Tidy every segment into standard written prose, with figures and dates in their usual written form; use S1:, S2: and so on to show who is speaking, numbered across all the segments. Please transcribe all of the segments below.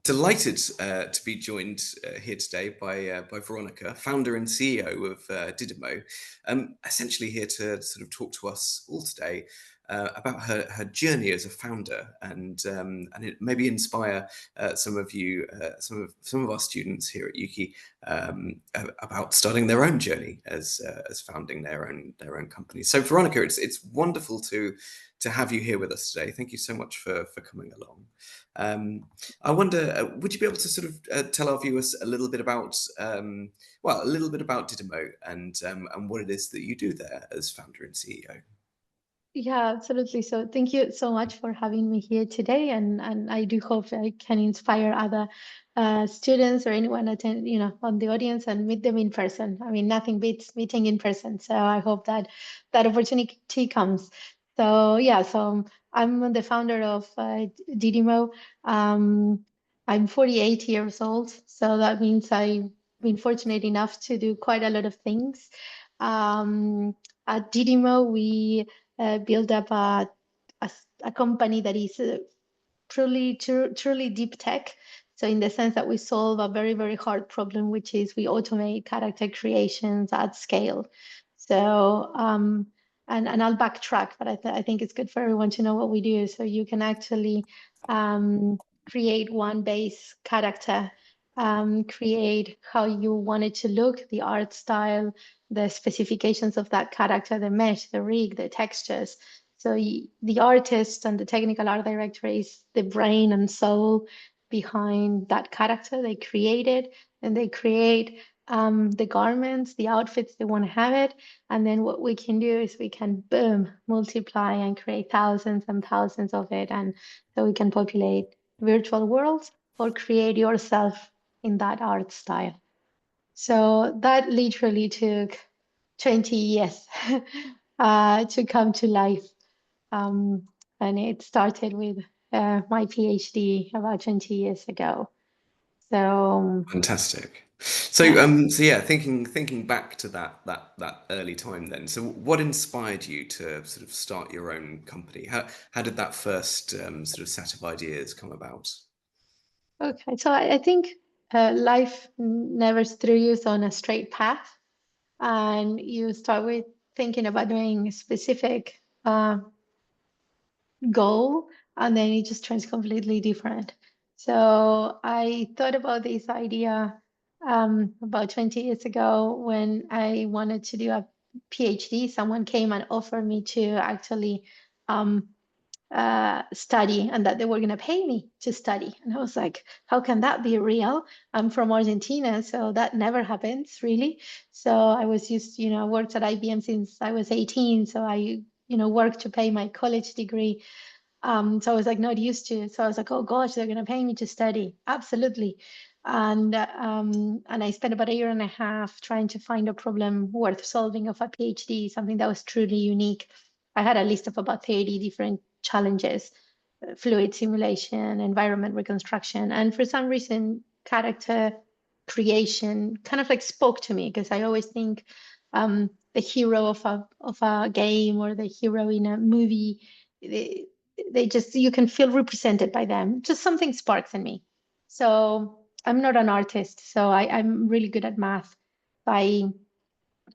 S1: Delighted to be joined here today by Veronica, founder and CEO of Didimo. Essentially here to sort of talk to us all today about her journey as a founder and it maybe inspire some of you, some of our students here at Ukie about starting their own journey as founding their own company. So Veronica, it's wonderful to have you here with us today. Thank you so much for coming along. I wonder, would you be able to sort of tell our viewers a little bit about, a little bit about Didimo and what it is that you do there as founder and CEO?
S2: Yeah, absolutely. So thank you so much for having me here today, and I do hope I can inspire other students or anyone attend, on the audience and meet them in person. I mean, nothing beats meeting in person. So I hope that that opportunity comes. So yeah, so I'm the founder of Didimo. I'm 48 years old, so that means I've been fortunate enough to do quite a lot of things. At Didimo, we build up a company that is truly deep tech. So in the sense that we solve a very, very hard problem, which is we automate character creations at scale. So, and I'll backtrack, but I think it's good for everyone to know what we do. So you can actually create one base character, create how you want it to look, the art style, the specifications of that character, the mesh, the rig, the textures. So the artist and the technical art director is the brain and soul behind that character. They create it and they create the garments, the outfits, they want to have it. And then what we can do is we can, boom, multiply and create thousands and thousands of it. And so we can populate virtual worlds or create yourself in that art style. So that literally took 20 years to come to life. And it started with my PhD about 20 years ago. So
S1: Fantastic. So,
S2: yeah.
S1: so yeah, thinking back to that early time then. So, what inspired you to sort of start your own company? How did that first sort of set of ideas come about?
S2: Okay. So I think life never threw you on a straight path, and you start with thinking about doing a specific goal, and then it just turns completely different. So I thought about this idea about 20 years ago when I wanted to do a PhD. Someone came and offered me to actually um, study and that they were going to pay me to study. And I was like, how can that be real? I'm from Argentina, so that never happens really. So I was used, worked at IBM since I was 18. So I, worked to pay my college degree. So I was like not used to it. So I was like, oh gosh, they're gonna pay me to study. Absolutely. And I spent about a year and a half trying to find a problem worth solving of a PhD, something that was truly unique. I had a list of about 30 different challenges, fluid simulation, environment reconstruction, and for some reason, character creation kind of like spoke to me because I always think the hero of a game or the hero in a movie, they just, you can feel represented by them. Just something sparks in me. So I'm not an artist, so I'm really good at math. I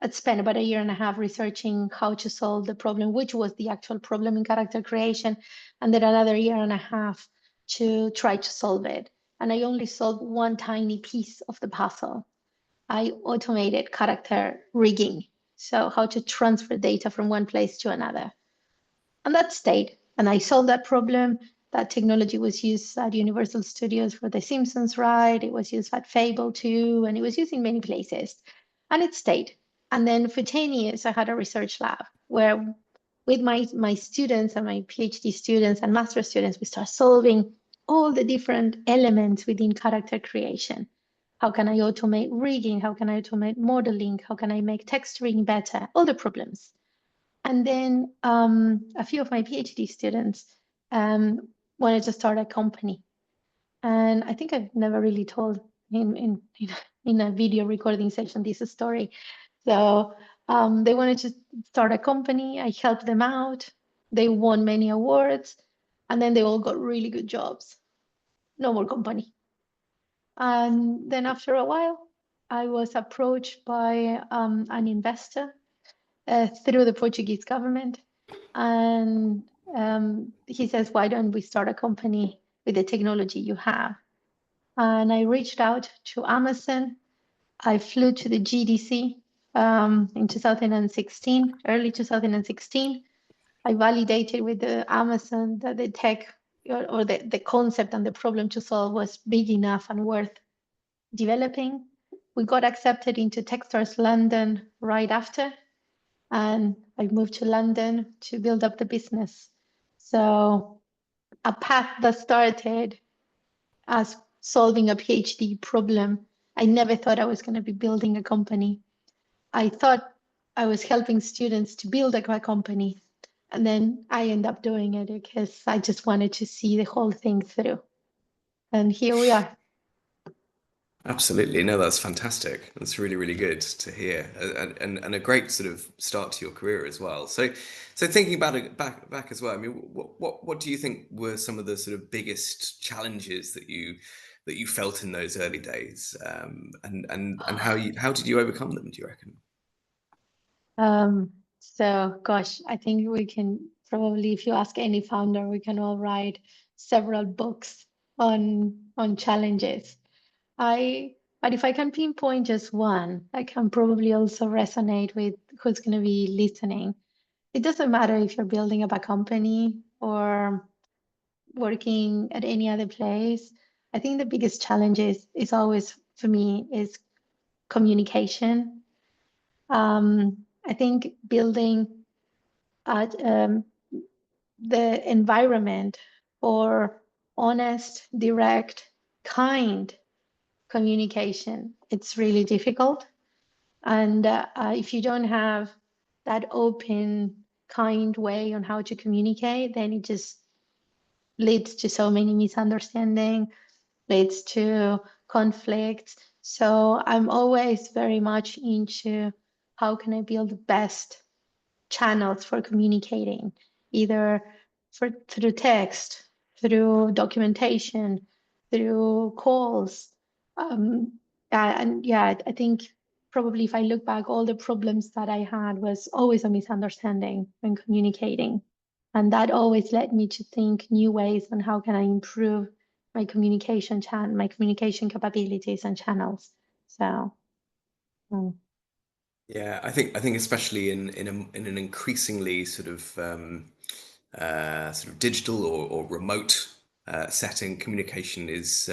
S2: had spent about a year and a half researching how to solve the problem, which was the actual problem in character creation, and then another year and a half to try to solve it. And I only solved one tiny piece of the puzzle. I automated character rigging, so how to transfer data from one place to another. And that stayed. And I solved that problem. That technology was used at Universal Studios for The Simpsons ride. It was used at Fable too, and it was used in many places. And it stayed. And then for 10 years, I had a research lab where with my students and my PhD students and master students, we start solving all the different elements within character creation. How can I automate rigging? How can I automate modeling? How can I make texturing better? All the problems. And then a few of my PhD students wanted to start a company. And I think I've never really told in a video recording session this story. So they wanted to start a company. I helped them out. They won many awards. And then they all got really good jobs. No more company. And then after a while, I was approached by an investor through the Portuguese government. And he says, why don't we start a company with the technology you have? And I reached out to Amazon. I flew to the GDC in 2016, early 2016. I validated with the Amazon that the tech or the concept and the problem to solve was big enough and worth developing. We got accepted into Techstars London right after, and I moved to London to build up the business. So a path that started as solving a PhD problem. I never thought I was going to be building a company. I thought I was helping students to build a company. And then I end up doing it because I just wanted to see the whole thing through. And here we are.
S1: Absolutely. No, that's fantastic. That's really, really good to hear, and a great sort of start to your career as well. So thinking about it back as well. I mean, what do you think were some of the sort of biggest challenges that you felt in those early days, and how did you overcome them? Do you reckon?
S2: So gosh, I think we can probably, if you ask any founder, we can all write several books on challenges. But if I can pinpoint just one, I can probably also resonate with who's going to be listening. It doesn't matter if you're building up a company or working at any other place. I think the biggest challenge is always for me is communication. I think building the environment for honest, direct, kind communication, it's really difficult. And if you don't have that open, kind way on how to communicate, then it just leads to so many misunderstandings, leads to conflicts. So I'm always very much into how can I build the best channels for communicating, either through text, through documentation, through calls. And yeah, I think probably if I look back, all the problems that I had was always a misunderstanding when communicating. And that always led me to think new ways on how can I improve my my communication capabilities and channels. So, mm,
S1: Yeah, I think especially in an increasingly sort of digital or remote setting, communication is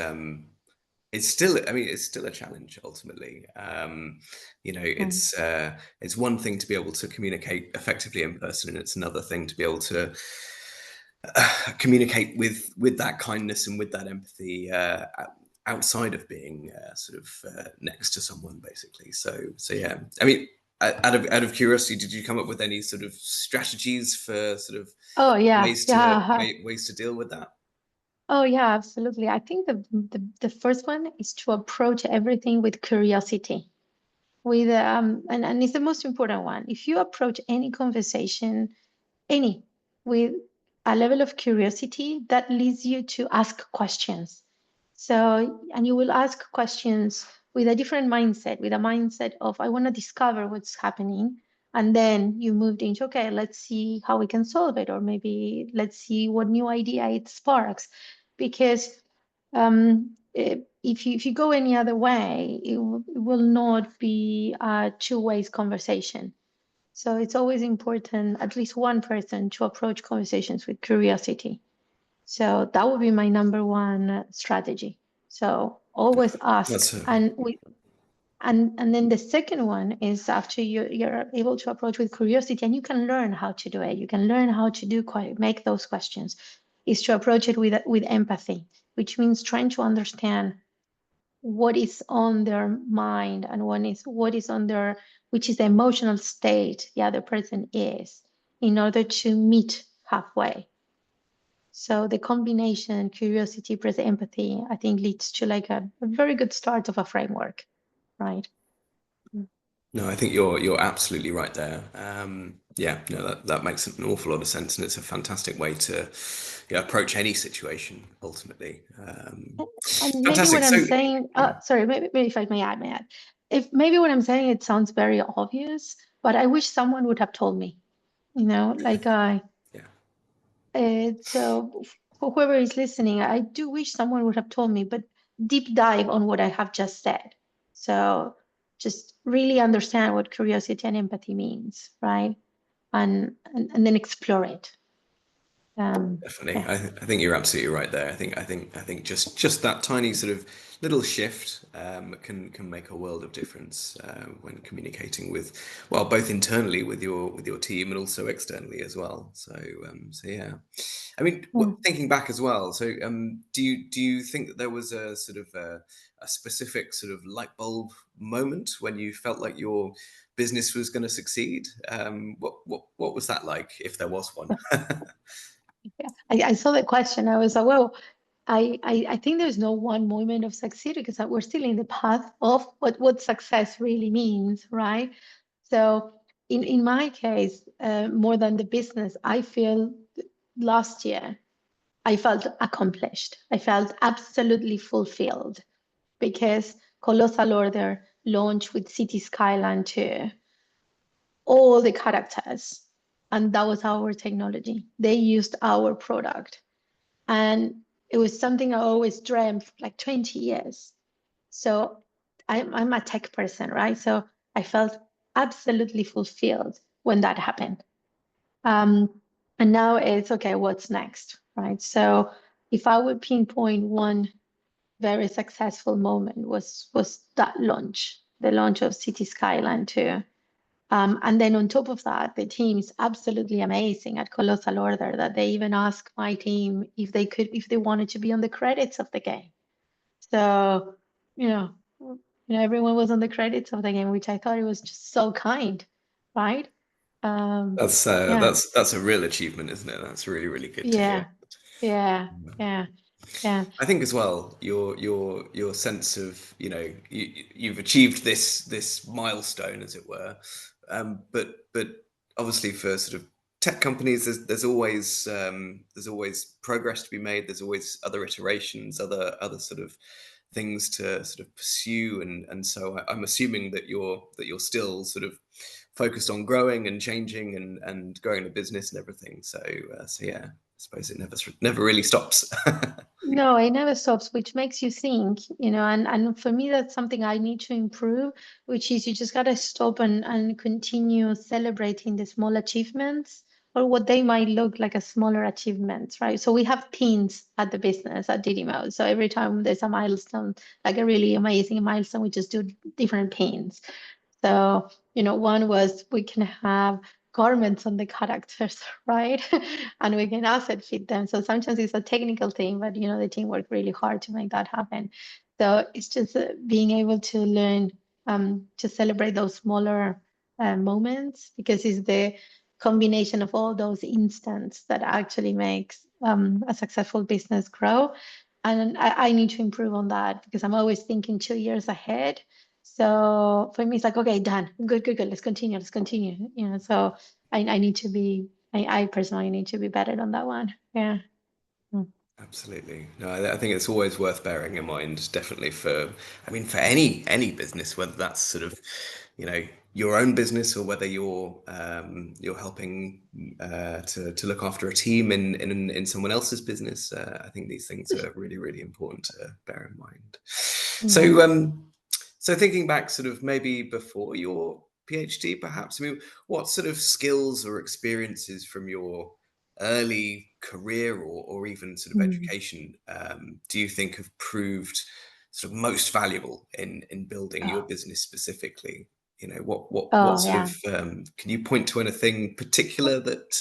S1: it's still, I mean, it's still a challenge ultimately.
S2: mm,
S1: It's one thing to be able to communicate effectively in person, and it's another thing to be able to communicate with that kindness and with that empathy outside of being next to someone, basically. So yeah, I mean, out of curiosity, did you come up with any sort of strategies for sort of
S2: oh yeah,
S1: ways to
S2: yeah.
S1: ways to deal with that?
S2: Oh yeah, absolutely. I think the first one is to approach everything with curiosity. With and it's the most important one. If you approach any conversation, any, with a level of curiosity, that leads you to ask questions. So, and you will ask questions with a different mindset, with a mindset of, I want to discover what's happening. And then you moved into, okay, let's see how we can solve it, or maybe let's see what new idea it sparks. Because if you go any other way, it will not be a two-way conversation. So it's always important, at least one person, to approach conversations with curiosity. So that would be my number one strategy. So always ask,
S1: That's a
S2: and then the second one is after you're able to approach with curiosity, and you can learn how to do it. You can learn how to make those questions. Is to approach it with empathy, which means trying to understand what is on their mind and what is on their, which is the emotional state the other person is, in order to meet halfway. So the combination curiosity plus empathy, I think, leads to like a very good start of a framework, right?
S1: No, I think you're absolutely right there. Yeah, no, that makes an awful lot of sense, and it's a fantastic way to approach any situation ultimately.
S2: And maybe
S1: Fantastic.
S2: what I'm
S1: So,
S2: saying,
S1: yeah,
S2: sorry, maybe if I may add. If maybe what I'm saying, it sounds very obvious, but I wish someone would have told me, like
S1: yeah,
S2: so for whoever is listening, I do wish someone would have told me, but deep dive on what I have just said. So just really understand what curiosity and empathy means, right? And then explore it.
S1: definitely.
S2: Yeah.
S1: I think you're absolutely right there. I think just that tiny sort of little shift can make a world of difference when communicating with, well, both internally with your team and also externally as well. So yeah. I mean,
S2: Mm.
S1: thinking back as well. So do you think that there was a sort of a specific sort of light bulb moment when you felt like your business was going to succeed? What was that like, if there was one?
S2: Yeah. I saw the question. I was like, well, I think there's no one moment of succeed because we're still in the path of what success really means, right? So in my case, more than the business, I feel last year I felt accomplished. I felt absolutely fulfilled because Colossal Order launched with City Skyline 2, all the characters, and that was our technology. They used our product. And it was something I always dreamt for like 20 years. So I'm a tech person, right? So I felt absolutely fulfilled when that happened. Um, and now it's okay, what's next, right? So if I would pinpoint one very successful moment was that launch, the launch of City Skyline 2. And then on top of that, the team is absolutely amazing at Colossal Order that they even asked my team if they wanted to be on the credits of the game. So, you know, everyone was on the credits of the game, which I thought it was just so kind, right? Um,
S1: That's
S2: yeah,
S1: that's a real achievement, isn't it? That's really, really good to hear.
S2: yeah, yeah, yeah, yeah.
S1: I think as well, your sense of, you've achieved this milestone, as it were, but obviously for sort of tech companies, there's always progress to be made. There's always other iterations, other sort of things to sort of pursue, and so I'm assuming that you're still sort of focused on growing and changing and growing the business and everything. So yeah, I suppose it never really stops.
S2: No, it never stops, which makes you think, and for me, that's something I need to improve, which is you just got to stop and continue celebrating the small achievements or what they might look like as smaller achievements, right? So we have pins at the business at Didimo. So every time there's a milestone, like a really amazing milestone, we just do different pins. So, one was we can have garments on the characters, right? And we can asset fit them. So sometimes it's a technical thing, but the team worked really hard to make that happen. So it's just being able to learn to celebrate those smaller moments because it's the combination of all those instants that actually makes a successful business grow. And I need to improve on that because I'm always thinking 2 years ahead. So for me, it's like, okay, done. Good, good, good. Let's continue. Let's continue. So I need to be, I personally need to be better on that one. Yeah. Mm.
S1: Absolutely. No, I think it's always worth bearing in mind, definitely I mean, for any business, whether that's sort of, your own business or whether you're helping to look after a team in someone else's business. I think these things are really, really important to bear in mind.
S2: Yeah.
S1: So thinking back, sort of maybe before your PhD, perhaps, I mean, what sort of skills or experiences from your early career or even sort of
S2: Mm.
S1: education do you think have proved sort of most valuable in building your
S2: Oh,
S1: business specifically? What
S2: oh,
S1: sort
S2: yeah.
S1: of can you point to anything particular that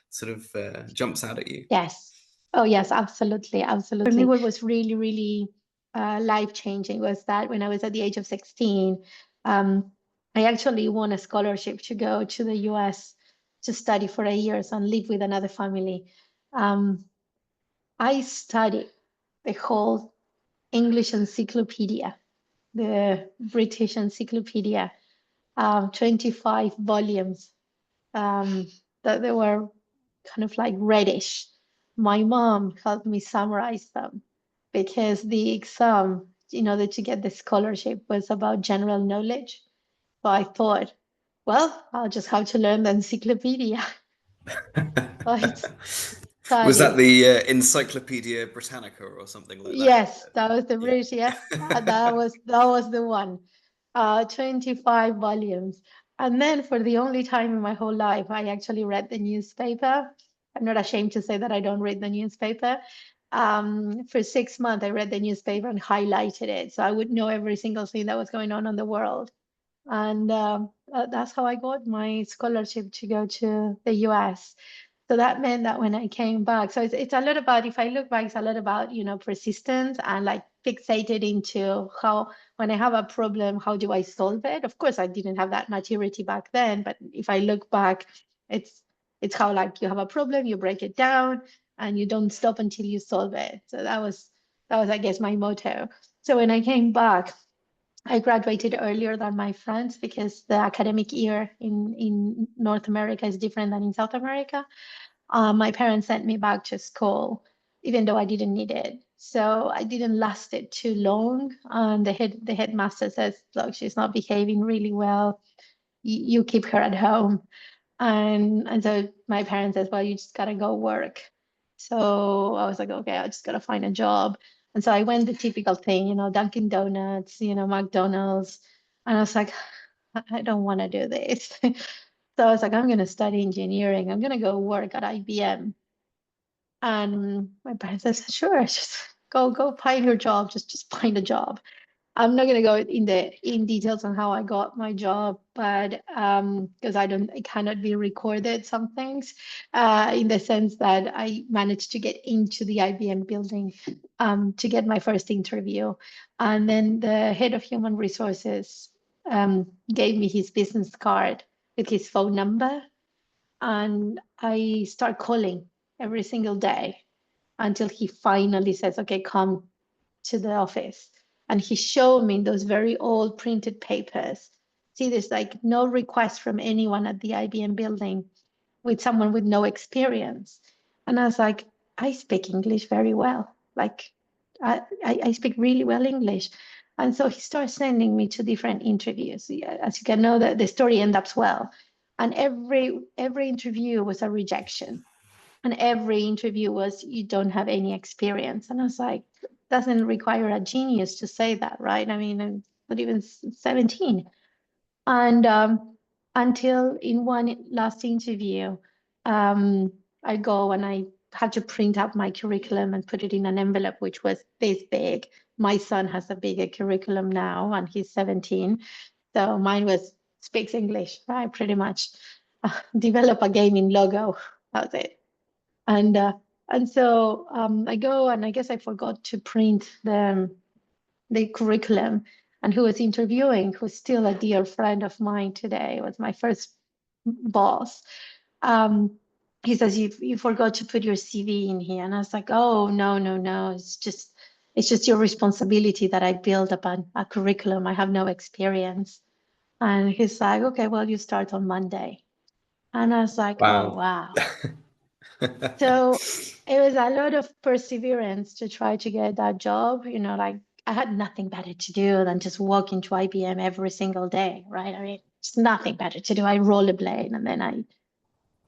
S1: sort of jumps out at you?
S2: Yes. Oh, yes, absolutely. Absolutely. For me, what was really, really life-changing was that when I was at the age of 16, um, I actually won a scholarship to go to the US to study for 8 years and live with another family. Um, I studied the whole English encyclopedia, the British encyclopedia, 25 volumes um, that they were kind of like reddish. My mom helped me summarize them. because the exam in order to get the scholarship was about general knowledge. So I thought, well, I'll just have to learn the encyclopedia. So I
S1: Was that
S2: studied.
S1: the Encyclopedia Britannica or something like that?
S2: Yes, that was the
S1: Yeah.
S2: British. Yes, that was the one. 25 volumes. And then for the only time in my whole life, I actually read the newspaper. I'm not ashamed to say that I don't read the newspaper. For 6 months, I read the newspaper and highlighted it, so I would know every single thing that was going on in the world. And that's how I got my scholarship to go to the US. So that meant that when I came back, so it's a lot about, if I look back, it's a lot about, persistence and like fixated into how, when I have a problem, how do I solve it? Of course, I didn't have that maturity back then, but if I look back, it's it's how like you have a problem, you break it down and you don't stop until you solve it. So that was, I guess, my motto. So when I came back, I graduated earlier than my friends because the academic year in North America is different than in South America. My parents sent me back to school, even though I didn't need it. So I didn't last it too long. And the headmaster says, "Look, she's not behaving really well. You keep her at home." And so my parents said, "Well, you just gotta go work." So I was like, "Okay, I just gotta find a job." And so I went the typical thing, Dunkin' Donuts, McDonald's. And I was like, I don't want to do this. So I was like, I'm going to study engineering. I'm going to go work at IBM. And my parents said, sure, just go find your job. Just find a job. I'm not going to go in details on how I got my job, but because I cannot be recorded some things, in the sense that I managed to get into the IBM building to get my first interview, and then the head of human resources gave me his business card with his phone number, and I start calling every single day until he finally says, "Okay, come to the office." And he showed me those very old printed papers. See, there's like no request from anyone at the IBM building with someone with no experience. And I was like, I speak English very well. Like, I speak really well English. And so he starts sending me to different interviews. Yeah, as you can know, the story ends up well. And every interview was a rejection, and every interview was, you don't have any experience. And I was like, doesn't require a genius to say that, right? I mean, I'm not even 17. And until in one last interview, um, I go and I had to print out my curriculum and put it in an envelope, which was this big. My son has a bigger curriculum now, and he's 17. So mine was speaks English, right? Pretty much. Develop a gaming logo. That was it. And so I go, and I guess I forgot to print the curriculum. And who was interviewing, who's still a dear friend of mine today, was my first boss. Um, he says, you forgot to put your CV in here. And I was like, oh, no, no, no. It's just your responsibility that I build upon a curriculum. I have no experience. And he's like, okay, well, you start on Monday. And I was like, oh,
S1: Wow.
S2: wow. So it was a lot of perseverance to try to get that job. Like I had nothing better to do than just walk into IBM every single day, right? I mean, just nothing better to do. I rollerblade, and then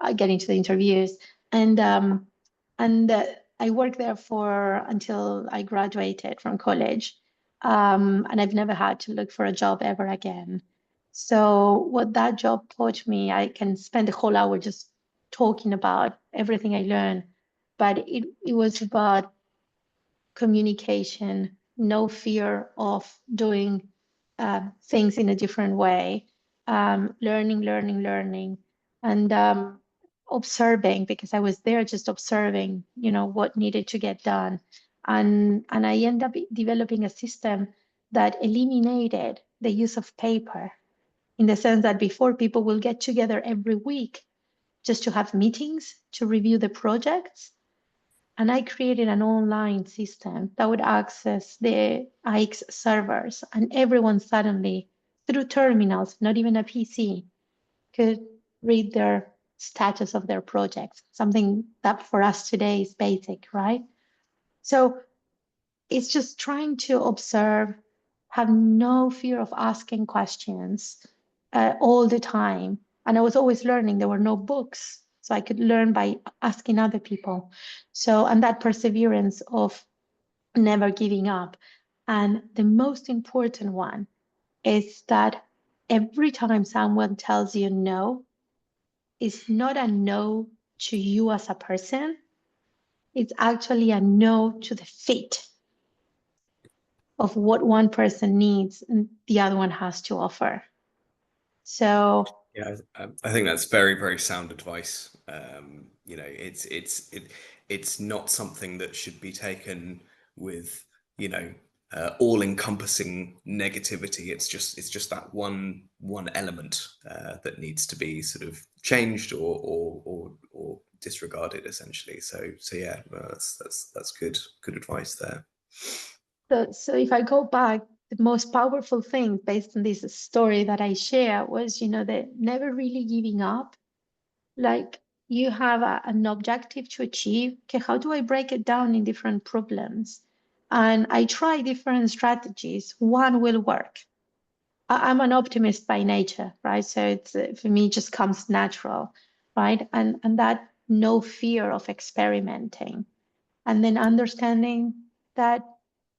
S2: I get into the interviews, and I worked there for until I graduated from college, and I've never had to look for a job ever again. So what that job taught me, I can spend the whole hour just talking about everything I learned, but it was about communication, no fear of doing things in a different way, learning, and observing, because I was there just observing, what needed to get done. And I ended up developing a system that eliminated the use of paper, in the sense that before, people will get together every week just to have meetings to review the projects. And I created an online system that would access the IX servers, and everyone suddenly, through terminals, not even a PC, could read their status of their projects, something that for us today is basic, right? So it's just trying to observe, have no fear of asking questions all the time. And I was always learning. There were no books, so I could learn by asking other people. So, and that perseverance of never giving up. And the most important one is that every time someone tells you no, it's not a no to you as a person, it's actually a no to the fit of what one person needs and the other one has to offer. So
S1: Yeah, I think that's very, very sound advice. It's not something that should be taken with, all-encompassing negativity. It's just that one element that needs to be sort of changed or disregarded, essentially. So yeah, that's good advice there.
S2: so if I go back, the most powerful thing based on this story that I share was, the never really giving up. Like you have an objective to achieve. Okay, how do I break it down in different problems? And I try different strategies. One will work. I'm an optimist by nature, right? So it's for me it just comes natural, right? And that no fear of experimenting, and then understanding that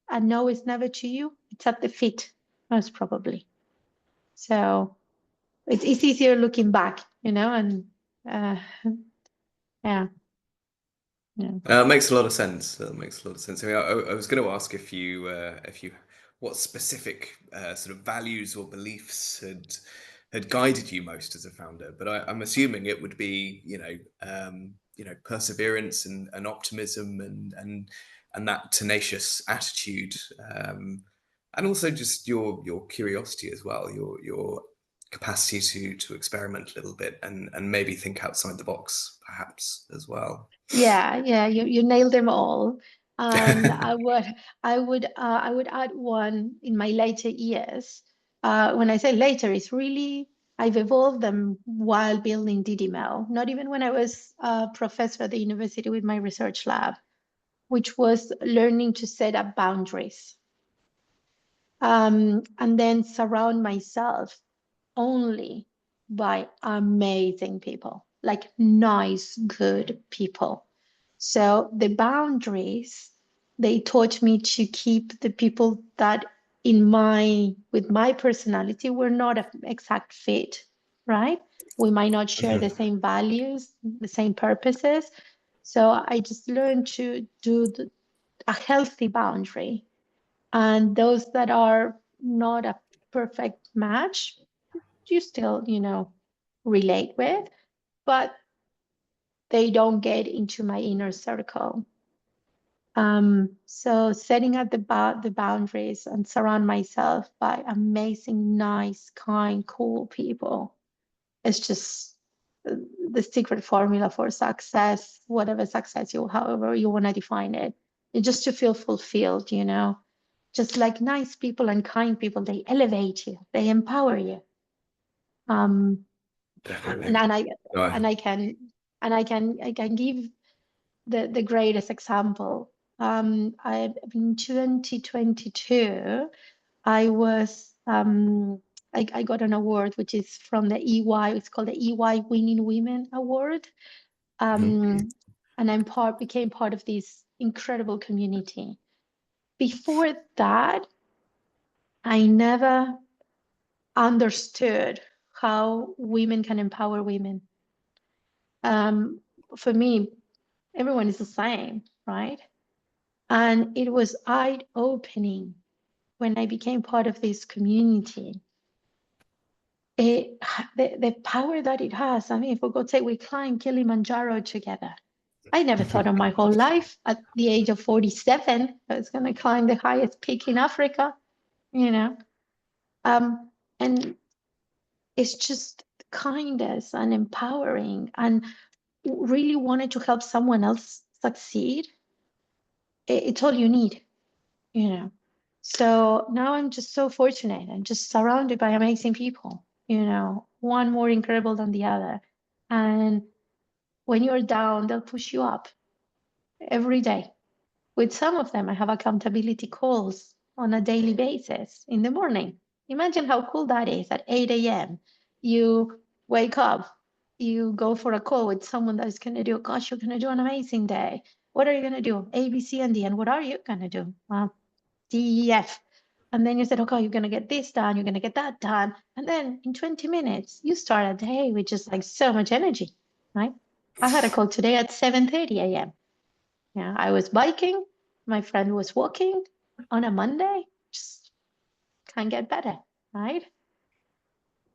S2: a no is never to you. It's at the fit, most probably. So it's easier looking back, and uh, yeah, yeah.
S1: Makes a lot of sense. Makes a lot of sense. I was going to ask if you, what specific sort of values or beliefs had guided you most as a founder, but I'm assuming it would be, perseverance and optimism and that tenacious attitude, and also just your curiosity as well, your capacity to experiment a little bit and maybe think outside the box, perhaps as well.
S2: Yeah, you nailed them all. And I would add one in my later years. When I say later, it's really I've evolved them while building Didimo, not even when I was a professor at the university with my research lab, which was learning to set up boundaries. And then surround myself only by amazing people, like nice, good people. So the boundaries, they taught me to keep the people that with my personality were not an exact fit, right? We might not share the same values, the same purposes. So I just learned to do a healthy boundary. And those that are not a perfect match, you still, relate with, but they don't get into my inner circle. So setting up the boundaries and surround myself by amazing, nice, kind, cool people is just the secret formula for success, whatever success however you want to define it. It's just to feel fulfilled, just like nice people and kind people, they elevate you, they empower you. Um, and,
S1: Definitely.
S2: and I
S1: No,
S2: and I can I can give the greatest example. In 2022, I was I got an award which is from the EY. It's called the EY Winning Women Award.
S1: mhm.
S2: And became part of this incredible community. Before that, I never understood how women can empower women. Um, for me, everyone is the same, right? And it was eye-opening when I became part of this community. The power that it has. I mean, for God's sake, we climbed Kilimanjaro together. I never thought in my whole life at the age of 47 I was going to climb the highest peak in Africa, you know. And it's just kindness and empowering and really wanted to help someone else succeed. It's all you need, you know. So now I'm just so fortunate. I'm just surrounded by amazing people, one more incredible than the other. And when you're down, they'll push you up every day. With some of them, I have accountability calls on a daily basis in the morning. Imagine how cool that is at 8 a.m. You wake up, you go for a call with someone that is going to do, gosh, you're going to do an amazing day. What are you going to do? A, B, C, and D. And what are you going to do? Well, D, E, F. And then you said, okay, you're going to get this done, you're going to get that done. And then in 20 minutes, you start a day with just like so much energy, right? I had a call today at 7:30 a.m. Yeah, I was biking, my friend was walking on a Monday. Just can't get better, right?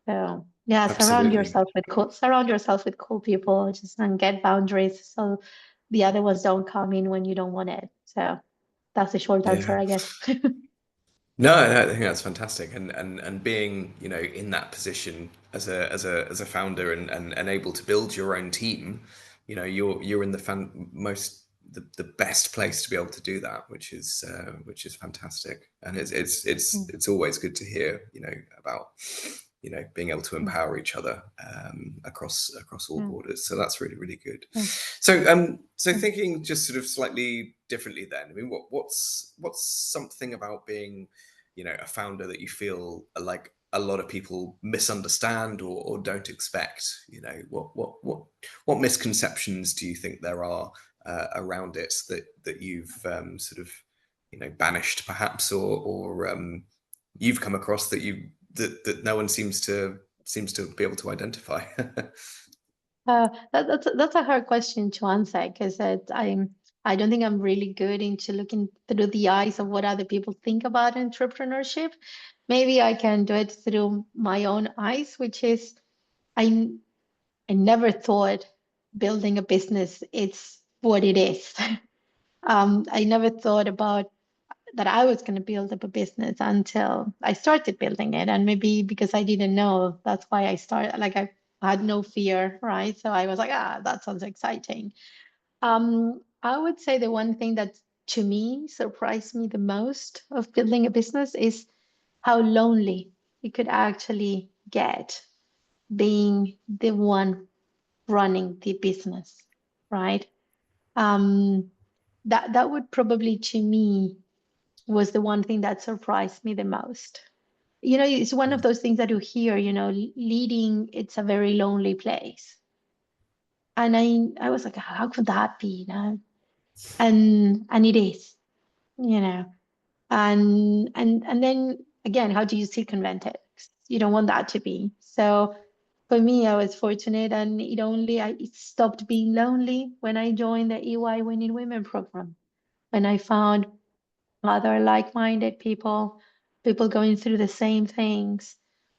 S2: So yeah,
S1: Absolutely.
S2: surround yourself with cool people, just and get boundaries so the other ones don't come in when you don't want it. So that's the short answer,
S1: Yeah.
S2: I guess.
S1: No, I think that's fantastic, and being, in that position as a founder, and able to build your own team, you're in the the best place to be able to do that, which is fantastic, and
S2: Mm,
S1: it's always good to hear, about, being able to
S2: mm,
S1: empower each other, across all
S2: mm,
S1: borders. So that's really, really good.
S2: mm,
S1: So
S2: mm.
S1: thinking just sort of slightly differently then, I mean, what's something about being, a founder that you feel like a lot of people misunderstand, or don't expect? What misconceptions do you think there are, around it, that you've, sort of, banished perhaps, or you've come across that no one seems to be able to identify?
S2: That's a hard question to answer because I don't think I'm really good into looking through the eyes of what other people think about entrepreneurship. Maybe I can do it through my own eyes, which is I I never thought building a business it's what it is. I never thought about that I was going to build up a business until I started building it. And maybe because I didn't know, that's why I started. Like I had no fear, right? So I was like, that sounds exciting. I would say the one thing that to me surprised me the most of building a business is how lonely it could actually get being the one running the business, right? Um, that would probably to me was the one thing that surprised me the most. It's one of those things that you hear, leading, it's a very lonely place. And I was like, how could that be? And it is, you know. And then again, how do you circumvent it? You don't want that to be. So for me, I was fortunate and it stopped being lonely when I joined the EY Winning Women program. When I found other like-minded people going through the same things,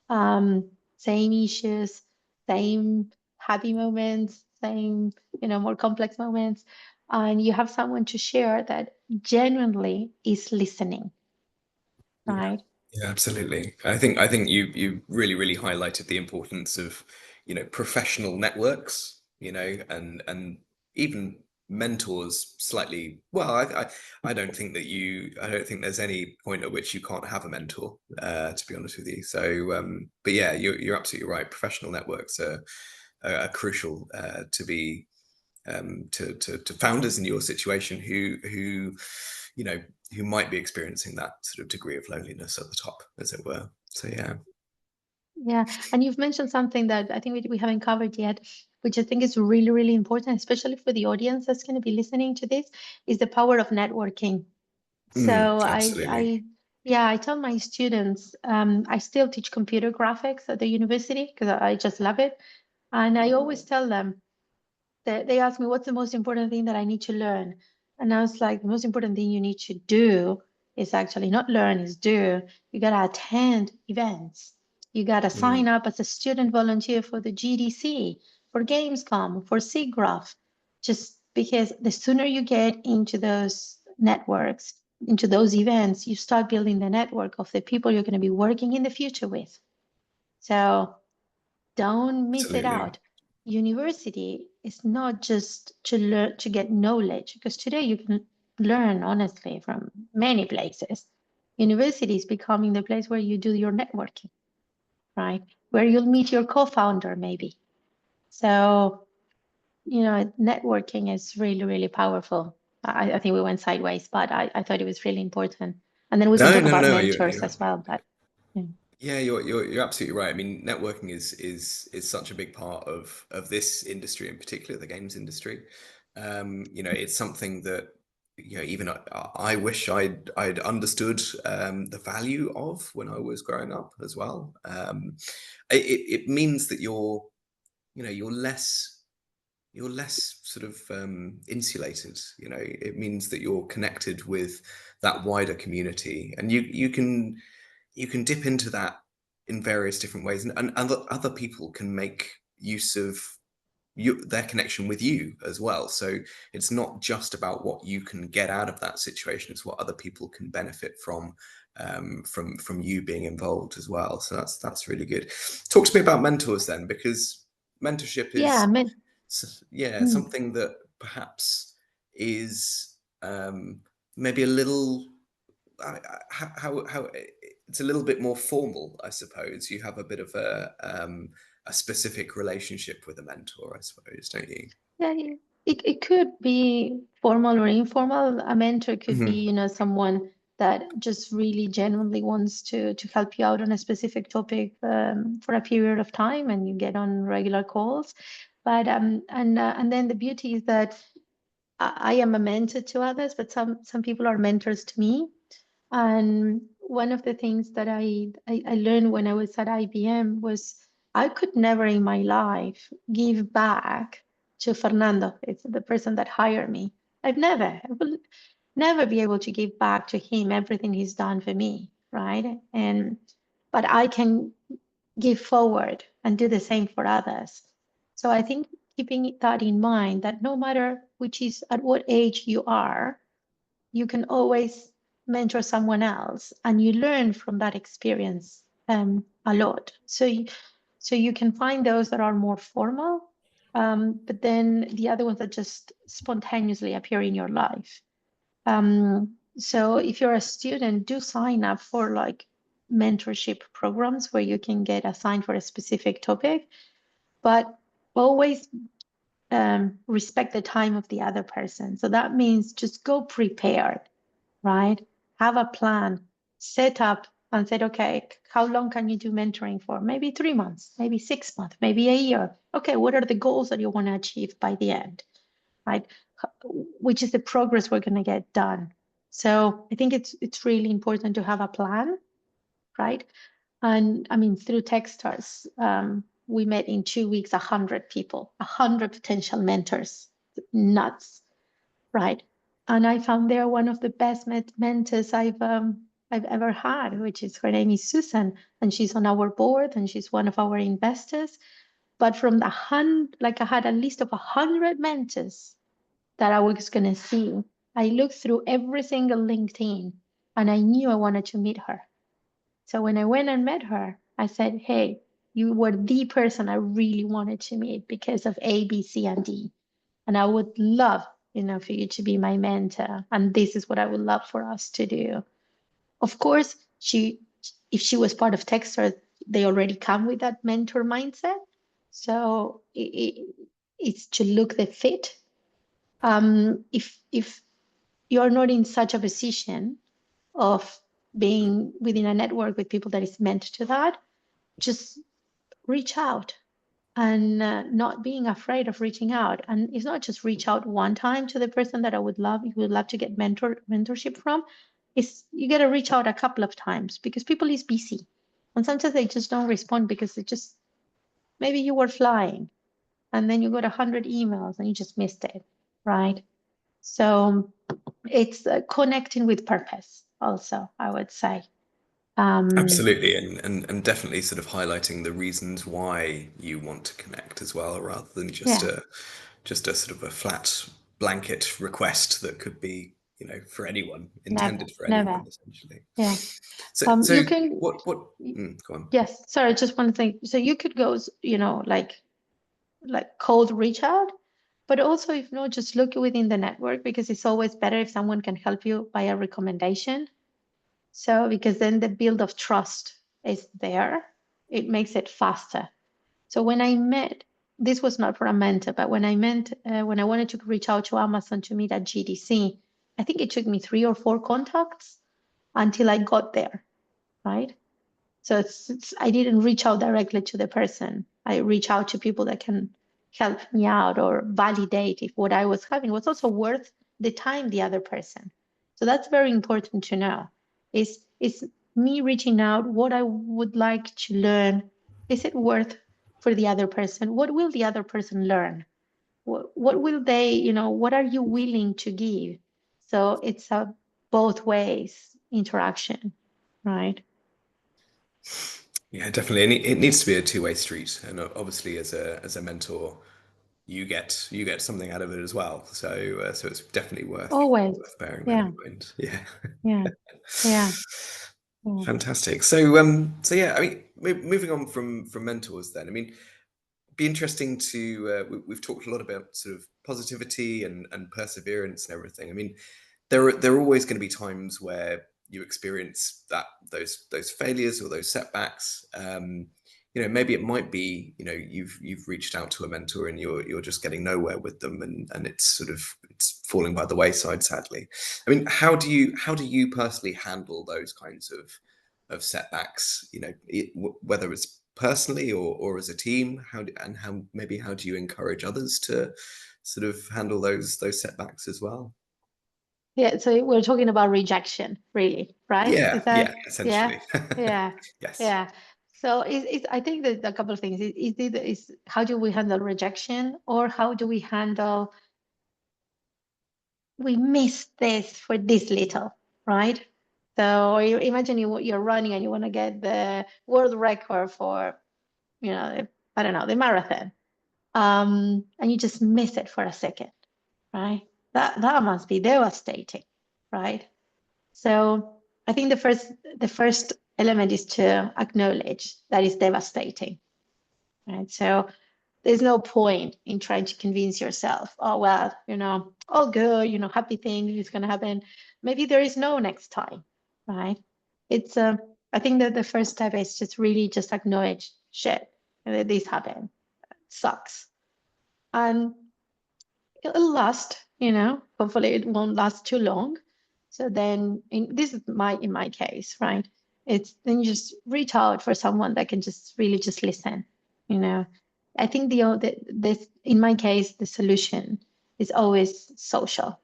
S2: same issues, same happy moments, same, more complex moments. And you have someone to share that genuinely is listening,
S1: Yeah,
S2: right?
S1: yeah, absolutely. I think you really, really highlighted the importance of, professional networks, and even mentors slightly. Well, I don't think I don't think there's any point at which you can't have a mentor, to be honest with you. So, but yeah, you're absolutely right. Professional networks are crucial, to be, to founders in your situation, who you know who might be experiencing that sort of degree of loneliness at the top, as it were. So yeah.
S2: Yeah, and you've mentioned something that I think we haven't covered yet, which I think is really, really important, especially for the audience that's going to be listening to this, is the power of networking. So
S1: Absolutely.
S2: yeah, I tell my students, I still teach computer graphics at the university because I just love it. And I always tell them that they ask me, what's the most important thing that I need to learn? And I was like, the most important thing you need to do is actually not learn, is do. You got to attend events. You got to sign
S1: Mm,
S2: up as a student volunteer for the GDC, for Gamescom, for SIGGRAPH, just because the sooner you get into those networks, into those events, you start building the network of the people you're going to be working in the future with. So don't miss it
S1: absolutely.
S2: out. University is not just to learn to get knowledge, because today you can learn honestly from many places. University is becoming the place where you do your networking, right? Where you'll meet your co-founder maybe. So, networking is really, really powerful. I think we went sideways, but I thought it was really important. And then we can
S1: No,
S2: talk
S1: no, no,
S2: about
S1: no.
S2: mentors as well. But yeah,
S1: Yeah, you're absolutely right. I mean, networking is such a big part of this industry, in particular, the games industry. It's something that even I wish I'd understood the value of when I was growing up as well. It means that you're less sort of insulated. It means that you're connected with that wider community, and you can dip into that in various different ways, and other people can make use of their connection with you as well. So it's not just about what you can get out of that situation; it's what other people can benefit from you being involved as well. So that's really good. Talk to me about mentors then, because mentorship
S2: yeah, I
S1: is
S2: mean,
S1: yeah
S2: mm,
S1: something that perhaps is maybe a little how it's a little bit more formal, I suppose. You have a bit of a specific relationship with a mentor, I suppose, don't you?
S2: yeah, it could be formal or informal. A mentor could be,
S1: Hmm.
S2: someone that just really genuinely wants to help you out on a specific topic for a period of time, and you get on regular calls. But and then the beauty is that I am a mentor to others, but some people are mentors to me. And one of the things that I learned when I was at IBM was I could never in my life give back to Fernando. It's the person that hired me. I will never be able to give back to him everything he's done for me, right? But I can give forward and do the same for others. So I think keeping that in mind, that no matter which is at what age you are, you can always mentor someone else, and you learn from that experience a lot. So you can find those that are more formal, but then the other ones that just spontaneously appear in your life. So if you're a student, do sign up for like mentorship programs where you can get assigned for a specific topic, but always respect the time of the other person. So that means just go prepared, right? Have a plan, set up and said, okay, how long can you do mentoring for? Maybe 3 months, maybe 6 months, maybe a year. Okay, what are the goals that you want to achieve by the end, right? Which is the progress we're going to get done. So I think it's really important to have a plan, right? And I mean, through Techstars, we met in 2 weeks, 100 people, 100 potential mentors. Nuts, right? And I found there one of the best mentors I've ever had, which is her name is Susan, and she's on our board and she's one of our investors. But from like I had a list of 100 mentors that I was gonna see. I looked through every single LinkedIn and I knew I wanted to meet her. So when I went and met her, I said, hey, you were the person I really wanted to meet because of A, B, C, and D. And I would love, for you to be my mentor. And this is what I would love for us to do. Of course, if she was part of Techstars, they already come with that mentor mindset. So it's to look the fit. If you're not in such a position of being within a network with people that is meant to that, just reach out and not being afraid of reaching out. And it's not just reach out one time to the person that you would love to get mentorship from. It's you got to reach out a couple of times because people is busy, and sometimes they just don't respond because they just maybe you were flying, and then you got 100 emails and you just missed it, right? So it's connecting with purpose. Also, I would say. Um,
S1: Absolutely, and definitely sort of highlighting the reasons why you want to connect as well, rather than just
S2: yeah,
S1: a sort of a flat blanket request that could be, for anyone,
S2: never,
S1: intended for
S2: never.
S1: anyone, essentially.
S2: Yeah.
S1: So
S2: You can.
S1: what go on.
S2: Yes, sorry, just one thing. So you could go, like cold reach out, but also if not, just look within the network because it's always better if someone can help you by a recommendation. So because then the build of trust is there, it makes it faster. So when I met this was not for a mentor, but when when I wanted to reach out to Amazon to meet at GDC, I think it took me 3 or 4 contacts until I got there, right? So I didn't reach out directly to the person. I reach out to people that can help me out or validate if what I was having was also worth the time the other person. So that's very important to know. Is me reaching out what I would like to learn? Is it worth for the other person? What will the other person learn? What will they, what are you willing to give? So it's a both ways interaction, right?
S1: Yeah, definitely. And it needs to be a two-way street. And obviously, as a mentor, you get something out of it as well. So so it's definitely
S2: Always.
S1: worth bearing that
S2: Yeah.
S1: in mind. Yeah.
S2: Yeah. Yeah. Yeah.
S1: Fantastic. So so yeah, I mean, moving on from mentors, then. I mean, be interesting to we've talked a lot about sort of positivity and perseverance and everything. I mean, there are always going to be times where you experience those failures or those setbacks. You know, maybe it might be, you know, you've reached out to a mentor and you're just getting nowhere with them, and it's sort of it's falling by the wayside, sadly. I mean, how do you personally handle those kinds of setbacks? You know, whether it's personally or as a team, how do you encourage others to sort of handle those setbacks as well?
S2: Yeah. So we're talking about rejection, really, right? Is
S1: Yeah,
S2: that,
S1: yeah,
S2: yeah?
S1: essentially.
S2: Yeah.
S1: Yes.
S2: Yeah. So I think that a couple of things is how do we handle rejection, or how do we handle we missed this for this little, right? So you imagine you're running and you want to get the world record for, I don't know, the marathon. And you just miss it for a second, right? That must be devastating, right? So I think the first element is to acknowledge that it's devastating, right? So there's no point in trying to convince yourself, oh, well, all good, happy thing is going to happen. Maybe there is no next time, right? It's, I think that the first step is just really just acknowledge shit, that this happened. It sucks. And it'll last, hopefully it won't last too long. So then this is in my case, right? It's then you just reach out for someone that can just really just listen, you know. I think this in my case, the solution is always social.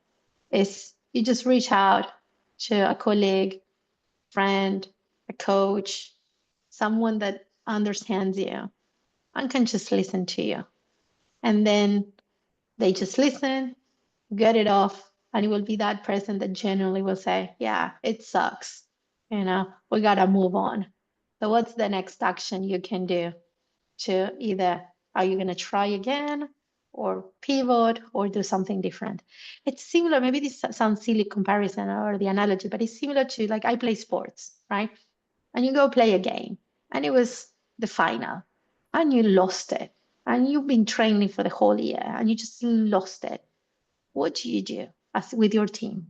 S2: Is you just reach out to a colleague, friend, a coach, someone that understands you and can just listen to you. And then they just listen, get it off, and it will be that person that genuinely will say, yeah, it sucks, we gotta move on. So what's the next action you can do to either, are you going to try again or pivot or do something different? It's similar, maybe this sounds silly comparison or the analogy, but it's similar to, like, I play sports, right? And you go play a game and it was the final and you lost it, and you've been training for the whole year and you just lost it. What do you do as with your team?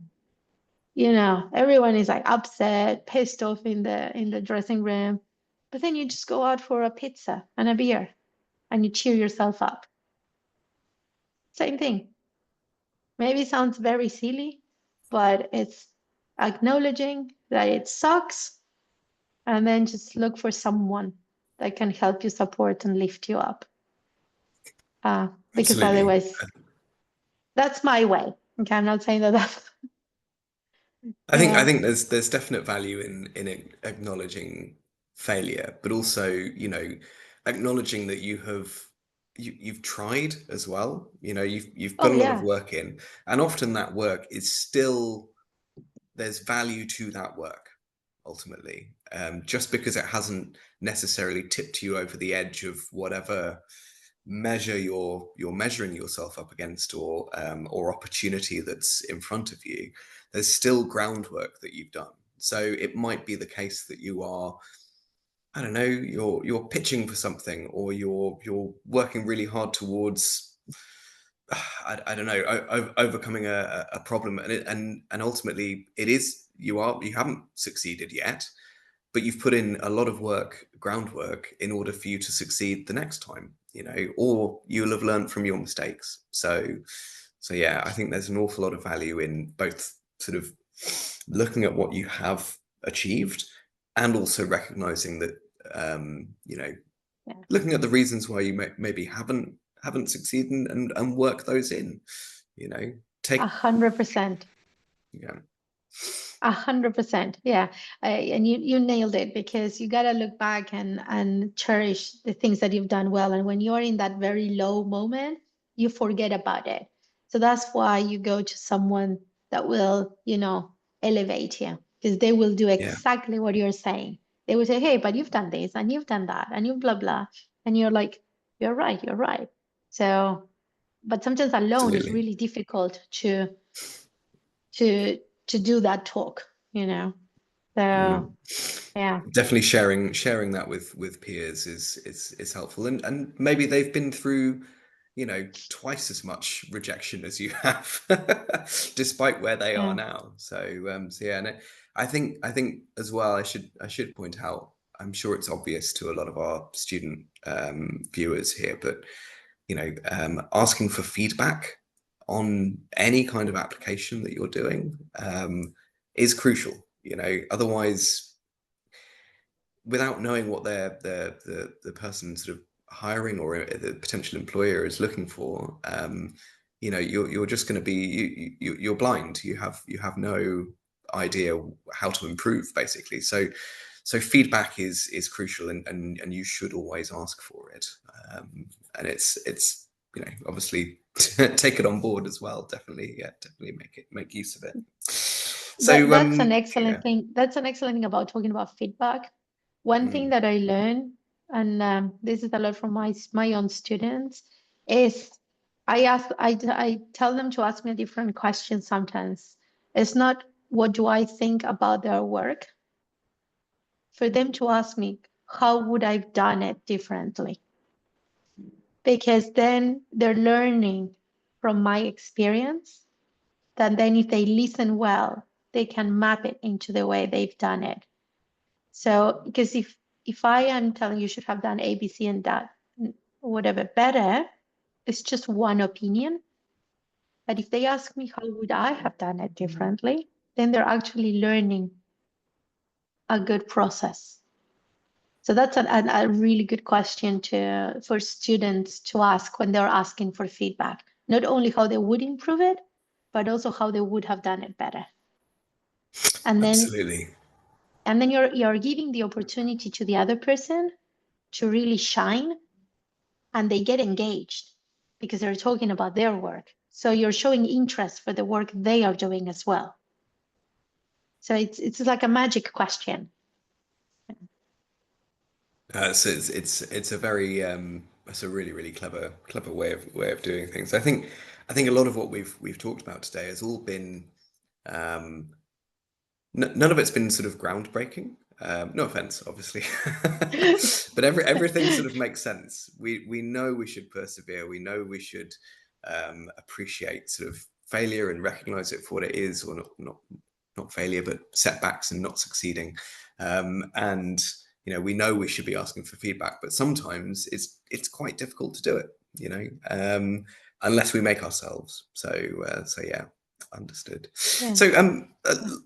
S2: Everyone is like upset, pissed off in the dressing room, but then you just go out for a pizza and a beer and you cheer yourself up. Same thing. Maybe it sounds very silly, but it's acknowledging that it sucks and then just look for someone that can help you support and lift you up. Because
S1: Absolutely.
S2: otherwise, that's my way. Okay, I'm not saying that that's,
S1: I
S2: yeah.
S1: think there's definite value in acknowledging failure, but also, you know, acknowledging that you've tried as well. You know, you've
S2: Oh,
S1: put a lot of
S2: yeah.
S1: work in, and often that work is still there's value to that work ultimately. Just because it hasn't necessarily tipped you over the edge of whatever measure you're measuring yourself up against, or opportunity that's in front of you, there's still groundwork that you've done. So it might be the case that you are, I don't know, you're pitching for something, or you're working really hard towards I don't know, overcoming a problem, and ultimately it is you haven't succeeded yet, but you've put in a lot of work, groundwork, in order for you to succeed the next time. or you'll have learned from your mistakes. So yeah, I think there's an awful lot of value in both sort of looking at what you have achieved and also recognizing that,
S2: Yeah.
S1: looking at the reasons why you maybe haven't succeeded, and work those in, take
S2: 100%.
S1: yeah
S2: 100%. Yeah. And you nailed it, because you got to look back and cherish the things that you've done well. And when you're in that very low moment, you forget about it. So that's why you go to someone that will, elevate you, because they will do
S1: yeah
S2: exactly what you're saying. They will say, hey, but you've done this and you've done that and you blah, blah. And you're like, you're right, you're right. So, but sometimes alone is
S1: absolutely.
S2: really difficult to to do that talk,
S1: Mm.
S2: So yeah,
S1: Definitely sharing that with peers is helpful, and maybe they've been through, twice as much rejection as you have, despite where they are
S2: yeah,
S1: now. So yeah, and I think as well, I should point out, I'm sure it's obvious to a lot of our student viewers here, but asking for feedback on any kind of application that you're doing is crucial. Otherwise, without knowing what the person sort of hiring or the potential employer is looking for, you're just going to be you're blind. You have no idea how to improve, basically. So feedback is crucial, and you should always ask for it. And it's obviously take it on board as well. Definitely, yeah, definitely make use of it. So
S2: that's an
S1: yeah.
S2: excellent thing. That's an excellent thing about talking about feedback. One thing
S1: Mm,
S2: that I learned, and this is a lot from my own students, is I tell them to ask me a different question sometimes. It's not what do I think about their work, for them to ask me how would I've done it differently, because then they're learning from my experience, that then if they listen well, they can map it into the way they've done it. So because if I am telling you should have done A, B, C, and that, whatever better, it's just one opinion. But if they ask me how would I have done it differently, then they're actually learning a good process. So that's a really good question for students to ask when they're asking for feedback. Not only how they would improve it, but also how they would have done it better. And then
S1: absolutely.
S2: and then you're giving the opportunity to the other person to really shine, and they get engaged because they're talking about their work. So you're showing interest for the work they are doing as well. So it's like a magic question.
S1: So it's a very it's a really really clever way of doing things. I think a lot of what we've talked about today has all been um, none of it's been sort of groundbreaking. No offense, obviously, but everything sort of makes sense. We know we should persevere. We know we should appreciate sort of failure and recognize it for what it is, or not failure, but setbacks and not succeeding. And we know we should be asking for feedback, but sometimes it's quite difficult to do it. Unless we make ourselves. So yeah. Understood.
S2: Yeah.
S1: So,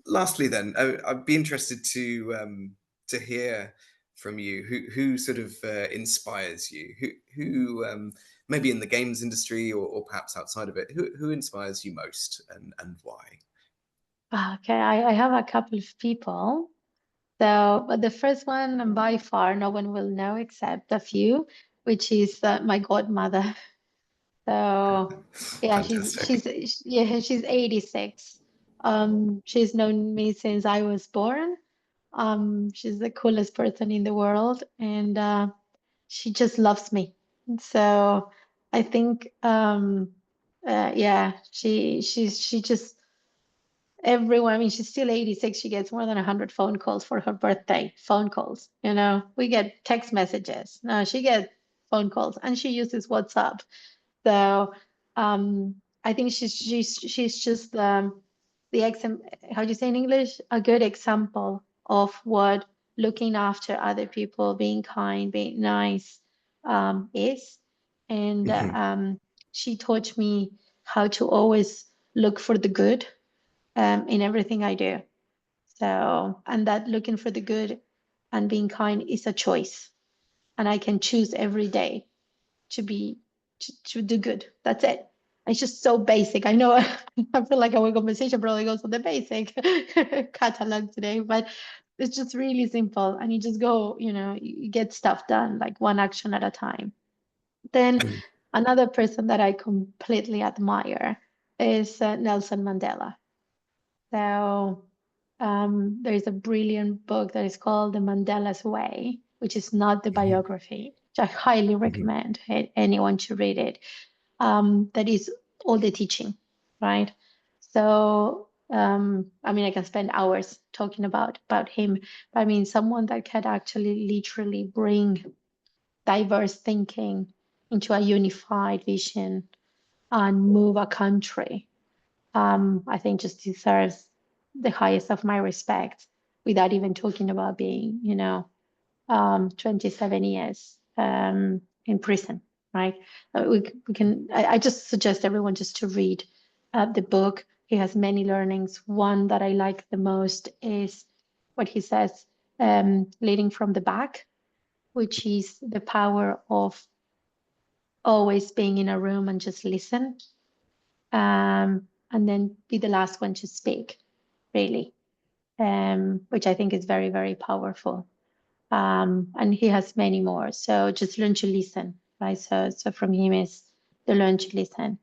S1: lastly, then, I'd be interested to hear from you who sort of inspires you, who maybe in the games industry or perhaps outside of it, who inspires you most, and why?
S2: Okay, I have a couple of people. So, but the first one, and by far, no one will know except a few, which is my godmother. So, yeah,
S1: Fantastic.
S2: she's 86. She's known me since I was born. She's the coolest person in the world, and she just loves me. So, I think, yeah, she just everyone. I mean, she's still 86. She gets more than 100 phone calls for her birthday. Phone calls, we get text messages. No, she gets phone calls, and she uses WhatsApp. So I think she's just the how do you say in English? A good example of what looking after other people, being kind, being nice is. and
S1: Hmm.
S2: she taught me how to always look for the good in everything I do. So, and that looking for the good and being kind is a choice, and I can choose every day to be to do good. That's it. It's just so basic. I know I feel like our conversation probably goes on the basic catalog today, but it's just really simple. And you just go, you get stuff done like one action at a time. Then
S1: And
S2: another person that I completely admire is Nelson Mandela. So there's a brilliant book that is called The Mandela's Way, which is not the
S1: mhm,
S2: biography, which I highly
S1: mhm,
S2: recommend anyone to read it. That is all the teaching, right? So, I mean, I can spend hours talking about him, but I mean, someone that can actually literally bring diverse thinking into a unified vision and move a country, I think just deserves the highest of my respect without even talking about being, 27 years in prison, right? We can, I just suggest everyone just to read the book. He has many learnings. One that I like the most is what he says, leading from the back, which is the power of always being in a room and just listen, and then be the last one to speak, really, which I think is very, very powerful. And he has many more. So just learn to listen, right? So from him is to learn to listen.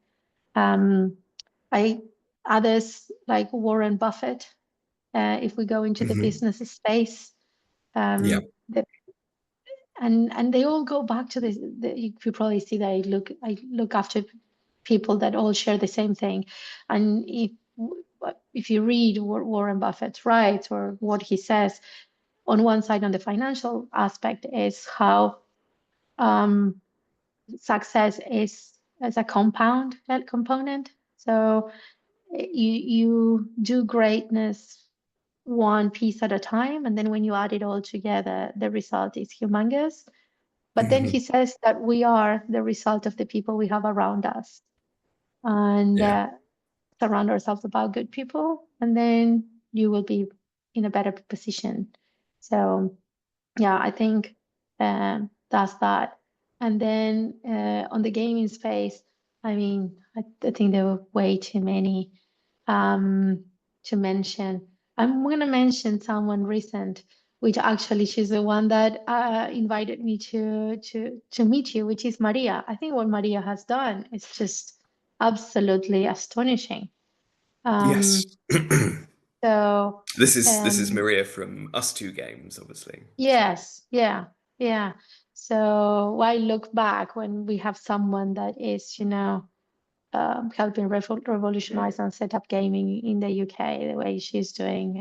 S2: Um, I others like Warren Buffett. If we go into the
S1: mhm.
S2: business space,
S1: Yeah.
S2: the, and they all go back to this. You probably see that I look after people that all share the same thing, and if you read what Warren Buffett writes or what he says, on one side, on the financial aspect, is how um, success is as a component. So you do greatness one piece at a time, and then when you add it all together, the result is humongous. But then he
S1: Mhm.
S2: says that we are the result of the people we have around us, and
S1: Yeah.
S2: surround ourselves about good people, and then you will be in a better position. So yeah, I think that's that. And then on the gaming space, I mean, I think there were way too many um, to mention. I'm going to mention someone recent, which actually she's the one that invited me to meet you, which is Maria. I think what Maria has done is just absolutely astonishing.
S1: Yes.
S2: Um, so
S1: This is
S2: um,
S1: Maria from Us Two Games, obviously. So,
S2: yes, yeah, yeah. So why look back when we have someone that is, helping revolutionize and set up gaming in the UK the way she's doing?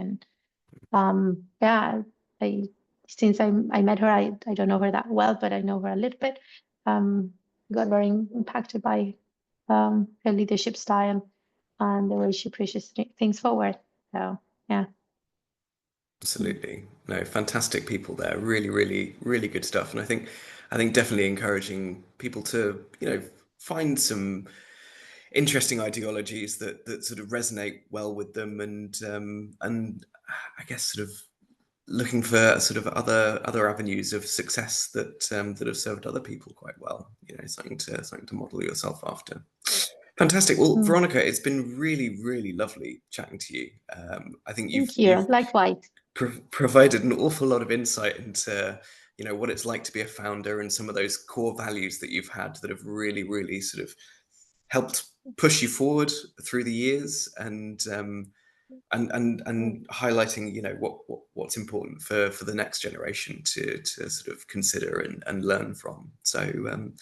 S2: And yeah, I since I met her, I don't know her that well, but I know her a little bit. Got very impacted by her leadership style and the way she pushes things forward. So yeah. Mm.
S1: absolutely. No, fantastic people there. Really, really, really good stuff. And I think definitely encouraging people to, find some interesting ideologies that sort of resonate well with them, and I guess sort of looking for sort of other avenues of success that have served other people quite well. Something to model yourself after. Fantastic. Well,
S2: Mm.
S1: Veronica, it's been really, really lovely chatting to you. I think you've
S2: Thank you.
S1: you've
S2: Likewise.
S1: provided an awful lot of insight into what it's like to be a founder and some of those core values that you've had that have really, really sort of helped push you forward through the years, and highlighting what's important for the next generation to sort of consider and learn from. So
S2: Mm.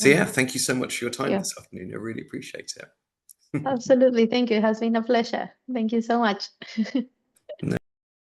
S1: yeah, thank you so much for your
S2: Thank
S1: time
S2: you.
S1: this afternoon. I really appreciate it.
S2: Absolutely. Thank you. It has been a pleasure. Thank you so much.